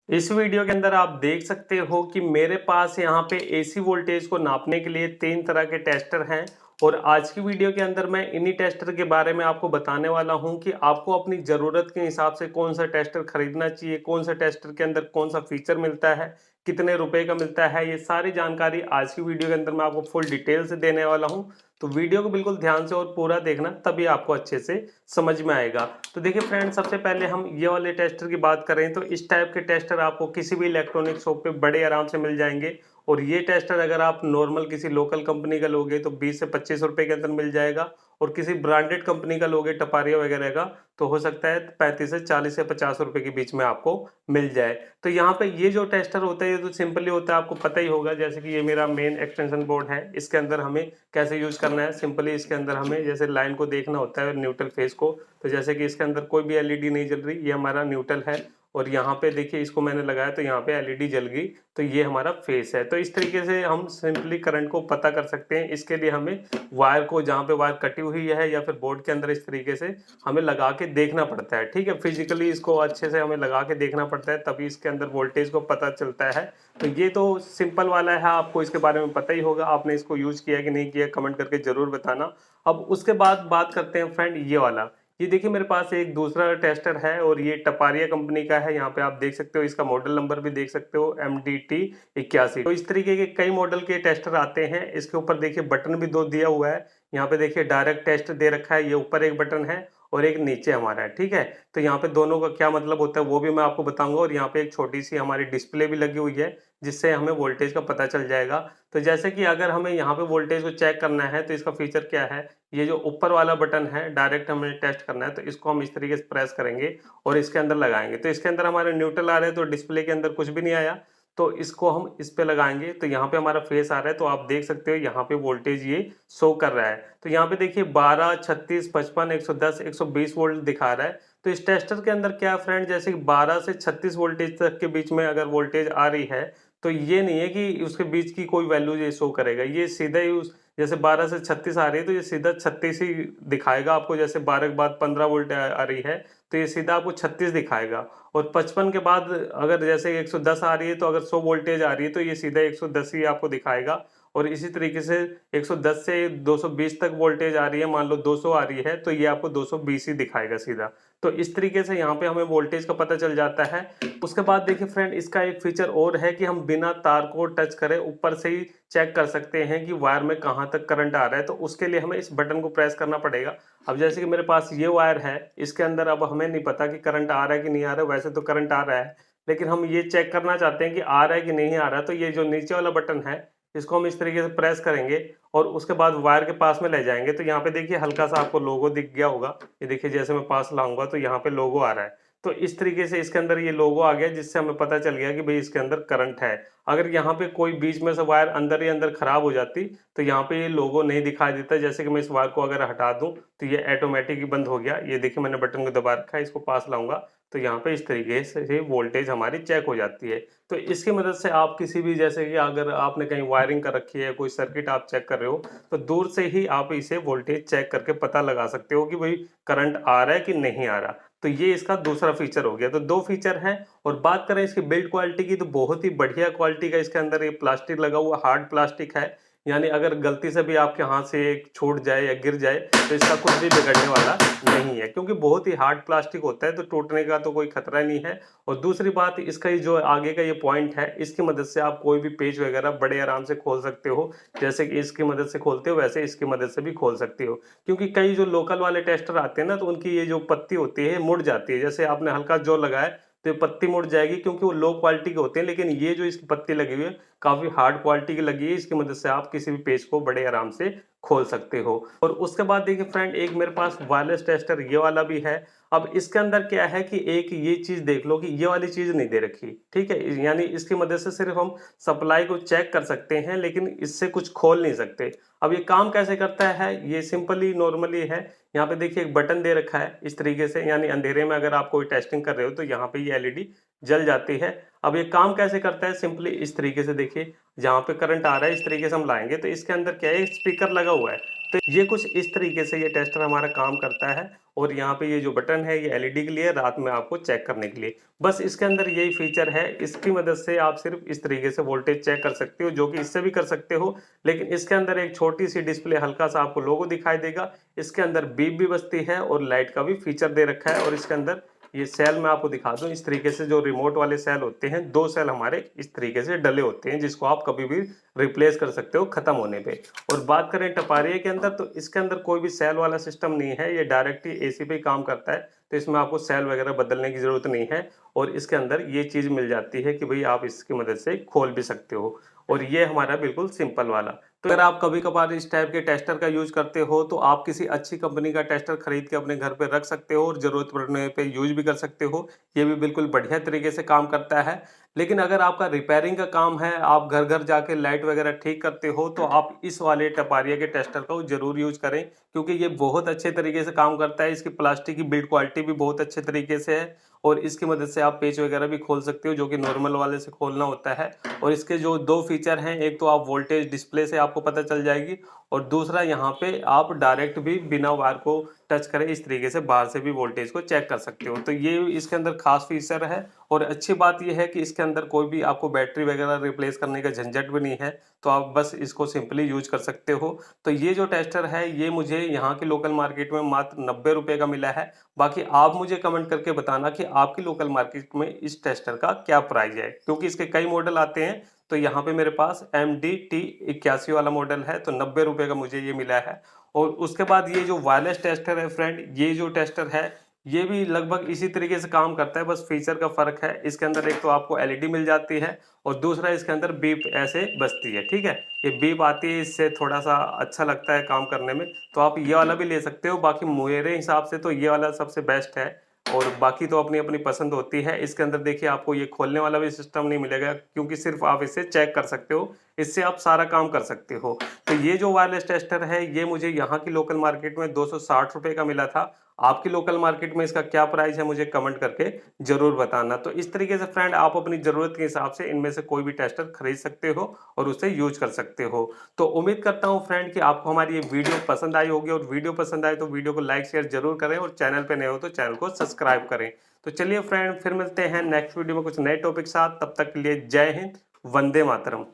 इस वीडियो के अंदर आप देख सकते हो कि मेरे पास यहाँ पे एसी वोल्टेज को नापने के लिए 3 तरह के टेस्टर हैं। और आज की वीडियो के अंदर मैं इन्हीं टेस्टर के बारे में आपको बताने वाला हूँ कि आपको अपनी ज़रूरत के हिसाब से कौन सा टेस्टर खरीदना चाहिए, कौन सा टेस्टर के अंदर कौन सा फीचर मिलता है, कितने रुपए का मिलता है। ये सारी जानकारी आज की वीडियो के अंदर मैं आपको फुल डिटेल से देने वाला हूँ। तो वीडियो को बिल्कुल ध्यान से और पूरा देखना, तभी आपको अच्छे से समझ में आएगा। तो देखिए फ्रेंड, सबसे पहले हम ये वाले टेस्टर की बात करें तो इस टाइप के टेस्टर आपको किसी भी इलेक्ट्रॉनिक शॉप पे बड़े आराम से मिल जाएंगे। और ये टेस्टर अगर आप नॉर्मल किसी लोकल कंपनी का लोगे तो 20 से 25 रुपए के अंदर मिल जाएगा। और किसी ब्रांडेड कंपनी का लोगे, टपारिया वगैरह का, तो हो सकता है 35 से 40 या 50 रुपए के बीच में आपको मिल जाए। तो यहाँ पे ये जो टेस्टर होता है ये तो सिंपली होता है, आपको पता ही होगा। जैसे कि ये मेरा मेन एक्सटेंशन बोर्ड है, इसके अंदर हमें कैसे यूज करना है। सिंपली इसके अंदर हमें जैसे लाइन को देखना होता है, न्यूट्रल फेस को। तो जैसे कि इसके अंदर कोई भी एलईडी नहीं जल रही, ये हमारा न्यूट्रल है। और यहाँ पे देखिए इसको मैंने लगाया तो यहाँ पे एलईडी जल गई, तो ये हमारा फेस है। तो इस तरीके से हम सिंपली करंट को पता कर सकते हैं। इसके लिए हमें वायर को, जहाँ पे वायर कटी हुई है या फिर बोर्ड के अंदर, इस तरीके से हमें लगा के देखना पड़ता है। ठीक है, फिजिकली इसको अच्छे से हमें लगा के देखना पड़ता है, तभी इसके अंदर वोल्टेज को पता चलता है। तो ये तो सिंपल वाला है, आपको इसके बारे में पता ही होगा। आपने इसको यूज किया कि नहीं किया, कमेंट करके जरूर बताना। अब उसके बाद बात करते हैं फ्रेंड ये वाला। ये देखिए मेरे पास एक दूसरा टेस्टर है और ये टपारिया कंपनी का है। यहाँ पे आप देख सकते हो, इसका मॉडल नंबर भी देख सकते हो, MDT81। तो इस तरीके के कई मॉडल के टेस्टर आते हैं। इसके ऊपर देखिए बटन भी 2 दिया हुआ है। यहाँ पे देखिए डायरेक्ट टेस्ट दे रखा है, ये ऊपर एक बटन है और एक नीचे हमारा है। ठीक है, तो यहाँ पे दोनों का क्या मतलब होता है वो भी मैं आपको बताऊंगा। और यहाँ पे एक छोटी सी हमारी डिस्प्ले भी लगी हुई है, जिससे हमें वोल्टेज का पता चल जाएगा। तो जैसे कि अगर हमें यहाँ पे वोल्टेज को चेक करना है तो इसका फीचर क्या है, ये जो ऊपर वाला बटन है, डायरेक्ट हमें टेस्ट करना है तो इसको हम इस तरीके से प्रेस करेंगे और इसके अंदर लगाएंगे। तो इसके अंदर हमारे न्यूट्रल आ रहे हैं, तो डिस्प्ले के अंदर कुछ भी नहीं आया। तो इसको हम इस पे लगाएंगे तो यहाँ पे हमारा फेस आ रहा है। तो आप देख सकते हो यहाँ पे वोल्टेज ये शो कर रहा है। तो यहाँ पे देखिए 12, 36, 55, 110, 120 वोल्ट दिखा रहा है। तो इस टेस्टर के अंदर क्या है फ्रेंड, जैसे कि 12 से 36 वोल्टेज तक के बीच में अगर वोल्टेज आ रही है तो ये नहीं है कि उसके बीच की कोई वैल्यू ये शो करेगा। ये सीधा ही उस, जैसे 12 से 36 आ रही है तो ये सीधा 36 ही दिखाएगा आपको। जैसे 12 के बाद 15 वोल्ट आ रही है तो ये सीधा आपको 36 दिखाएगा। और 55 के बाद अगर जैसे 110 आ रही है तो अगर 100 वोल्टेज आ रही है तो ये सीधा 110 ही आपको दिखाएगा। और इसी तरीके से 110 से 220 तक वोल्टेज आ रही है, मान लो 200 आ रही है तो ये आपको 220 ही दिखाएगा सीधा। तो इस तरीके से यहाँ पे हमें वोल्टेज का पता चल जाता है। उसके बाद देखिए फ्रेंड, इसका एक फीचर और है कि हम बिना तार को टच करे ऊपर से ही चेक कर सकते हैं कि वायर में कहाँ तक करंट आ रहा है। तो उसके लिए हमें इस बटन को प्रेस करना पड़ेगा। अब जैसे कि मेरे पास ये वायर है, इसके अंदर अब हमें नहीं पता कि करंट आ रहा है कि नहीं आ रहा है। वैसे तो करंट आ रहा है, लेकिन हम ये चेक करना चाहते हैं कि आ रहा है कि नहीं आ रहा है। तो ये जो नीचे वाला बटन है, इसको हम इस तरीके से प्रेस करेंगे और उसके बाद वायर के पास में ले जाएंगे। तो यहाँ पे देखिए हल्का सा आपको लोगो दिख गया होगा। ये देखिए जैसे मैं पास लाऊंगा तो यहाँ पे लोगो आ रहा है। तो इस तरीके से इसके अंदर ये लोगो आ गया, जिससे हमें पता चल गया कि भाई इसके अंदर करंट है। अगर यहाँ पे कोई बीच में से वायर अंदर ही अंदर खराब हो जाती तो यहाँ पे ये लोगो नहीं दिखाई देता। जैसे कि मैं इस वायर को अगर हटा दूं तो ये ऑटोमेटिक ही बंद हो गया। ये देखिए मैंने बटन को दबा रखा है, इसको पास लाऊंगा तो यहाँ पे इस तरीके से वोल्टेज हमारी चेक हो जाती है। तो इसकी मदद से आप किसी भी, जैसे कि अगर आपने कहीं वायरिंग कर रखी है, कोई सर्किट आप चेक कर रहे हो, तो दूर से ही आप इसे वोल्टेज चेक करके पता लगा सकते हो कि भाई करंट आ रहा है कि नहीं आ रहा। तो ये इसका दूसरा फीचर हो गया। तो 2 फीचर हैं। और बात करें इसकी बिल्ड क्वालिटी की, तो बहुत ही बढ़िया क्वालिटी का इसके अंदर ये प्लास्टिक लगा हुआ, हार्ड प्लास्टिक है। यानी अगर गलती से भी आपके हाथ से छूट जाए या गिर जाए तो इसका कुछ भी बिगड़ने वाला नहीं है, क्योंकि बहुत ही हार्ड प्लास्टिक होता है, तो टूटने का तो कोई खतरा नहीं है। और दूसरी बात, इसका ये जो आगे का ये पॉइंट है, इसकी मदद से आप कोई भी पेज वगैरह बड़े आराम से खोल सकते हो। जैसे कि इसकी मदद से खोलते हो वैसे इसकी मदद से भी खोल सकते हो। क्योंकि कई जो लोकल वाले टेस्टर आते हैं ना, तो उनकी ये जो पत्ती होती है मुड़ जाती है। जैसे आपने हल्का जोर लगाया तो ये पत्ती मुड़ जाएगी, क्योंकि वो लो क्वालिटी के होते हैं। लेकिन ये जो इसकी पत्ती लगी हुई है काफी हार्ड क्वालिटी की लगी है। इसकी मदद से आप किसी भी पेज को बड़े आराम से खोल सकते हो। और उसके बाद देखिए फ्रेंड, एक मेरे पास वायरलेस टेस्टर ये वाला भी है। अब इसके अंदर क्या है कि एक ये चीज देख लो कि ये वाली चीज नहीं दे रखी। ठीक है, यानी इसकी मदद से सिर्फ हम सप्लाई को चेक कर सकते हैं, लेकिन इससे कुछ खोल नहीं सकते। अब ये काम कैसे करता है, ये सिंपली नॉर्मली है। यहाँ पे देखिए एक बटन दे रखा है इस तरीके से, यानी अंधेरे में अगर आप कोई टेस्टिंग कर रहे हो तो यहाँ पे ये एलईडी जल जाती है। अब ये काम कैसे करता है, सिंपली इस तरीके से देखिए, जहाँ पे करंट आ रहा है इस तरीके से हम लाएंगे तो इसके अंदर क्या है, स्पीकर लगा हुआ है। तो ये कुछ इस तरीके से ये टेस्टर हमारा काम करता है। और यहाँ पे ये जो बटन है ये एलईडी के लिए, रात में आपको चेक करने के लिए। बस इसके अंदर यही फीचर है, इसकी मदद से आप सिर्फ इस तरीके से वोल्टेज चेक कर सकते हो, जो कि इससे भी कर सकते हो। लेकिन इसके अंदर एक छोटी सी डिस्प्ले, हल्का सा आपको लोगो दिखाई देगा। इसके अंदर बीप भी बजती है और लाइट का भी फीचर दे रखा है। और इसके अंदर ये सेल मैं आपको दिखा दूं, इस तरीके से जो रिमोट वाले सेल होते हैं, 2 सेल हमारे इस तरीके से डले होते हैं, जिसको आप कभी भी रिप्लेस कर सकते हो खत्म होने पे। और बात करें टपारिया के अंदर, तो इसके अंदर कोई भी सेल वाला सिस्टम नहीं है, ये डायरेक्ट ही एसी पे ही काम करता है। तो इसमें आपको सेल वगैरह बदलने की जरूरत नहीं है। और इसके अंदर ये चीज मिल जाती है कि भाई आप इसकी मदद से खोल भी सकते हो। और ये हमारा बिल्कुल सिंपल वाला। तो अगर आप कभी कभार इस टाइप के टेस्टर का यूज करते हो, तो आप किसी अच्छी कंपनी का टेस्टर खरीद के अपने घर पे रख सकते हो और जरूरत पड़ने पे यूज भी कर सकते हो। ये भी बिल्कुल बढ़िया तरीके से काम करता है। लेकिन अगर आपका रिपेयरिंग का काम है, आप घर घर जाके लाइट वगैरह ठीक करते हो, तो आप इस वाले टपारिया के टेस्टर को जरूर यूज करें, क्योंकि ये बहुत अच्छे तरीके से काम करता है। इसकी प्लास्टिक की बिल्ड क्वालिटी भी बहुत अच्छे तरीके से है। और इसकी मदद से आप पेच वगैरह भी खोल सकते हो, जो कि नॉर्मल वाले से खोलना होता है। और इसके जो 2 फीचर हैं, एक तो आप वोल्टेज डिस्प्ले से आपको पता चल जाएगी, और दूसरा यहाँ पे आप डायरेक्ट भी बिना वायर को टच करे इस तरीके से बाहर से भी वोल्टेज को चेक कर सकते हो। तो ये इसके अंदर खास फीचर है। और अच्छी बात यह है कि इसके अंदर कोई भी आपको बैटरी वगैरह रिप्लेस करने का झंझट भी नहीं है, तो आप बस इसको सिंपली यूज कर सकते हो। तो ये जो टेस्टर है ये मुझे यहाँ की लोकल मार्केट में मात्र 90 रुपए का मिला है। बाकी आप मुझे कमेंट करके बताना कि आपकी लोकल मार्केट में इस टेस्टर का क्या प्राइस है, क्योंकि इसके कई मॉडल आते हैं। तो यहाँ पे मेरे पास MDT81 वाला मॉडल है, तो 90 रुपए का मुझे ये मिला है। और उसके बाद ये जो वायरलेस टेस्टर है फ्रेंड, ये जो टेस्टर है ये भी लगभग इसी तरीके से काम करता है, बस फीचर का फर्क है। इसके अंदर एक तो आपको एलईडी मिल जाती है, और दूसरा इसके अंदर बीप ऐसे बजती है, ठीक है। ये बीप आती है, इससे थोड़ा सा अच्छा लगता है काम करने में। तो आप ये वाला भी ले सकते हो। बाकी मेरे हिसाब से तो ये वाला सबसे बेस्ट है। और बाकी तो अपनी अपनी पसंद होती है। इसके अंदर देखिए आपको ये खोलने वाला भी सिस्टम नहीं मिलेगा, क्योंकि सिर्फ आप इसे चेक कर सकते हो, इससे आप सारा काम कर सकते हो। तो ये जो वायरलेस टेस्टर है ये मुझे यहाँ की लोकल मार्केट में 260 रुपए का मिला था। आपकी लोकल मार्केट में इसका क्या प्राइस है मुझे कमेंट करके जरूर बताना। तो इस तरीके से फ्रेंड आप अपनी जरूरत के हिसाब से इनमें से कोई भी टेस्टर खरीद सकते हो और उसे यूज कर सकते हो। तो उम्मीद करता हूँ फ्रेंड कि आपको हमारी ये वीडियो पसंद आई होगी, और वीडियो पसंद आए तो वीडियो को लाइक शेयर जरूर करें, और चैनल पे नए हो तो चैनल को सब्सक्राइब करें। तो चलिए फ्रेंड, फिर मिलते हैं नेक्स्ट वीडियो में कुछ नए टॉपिक साथ। तब तक के लिए जय हिंद, वंदे मातरम।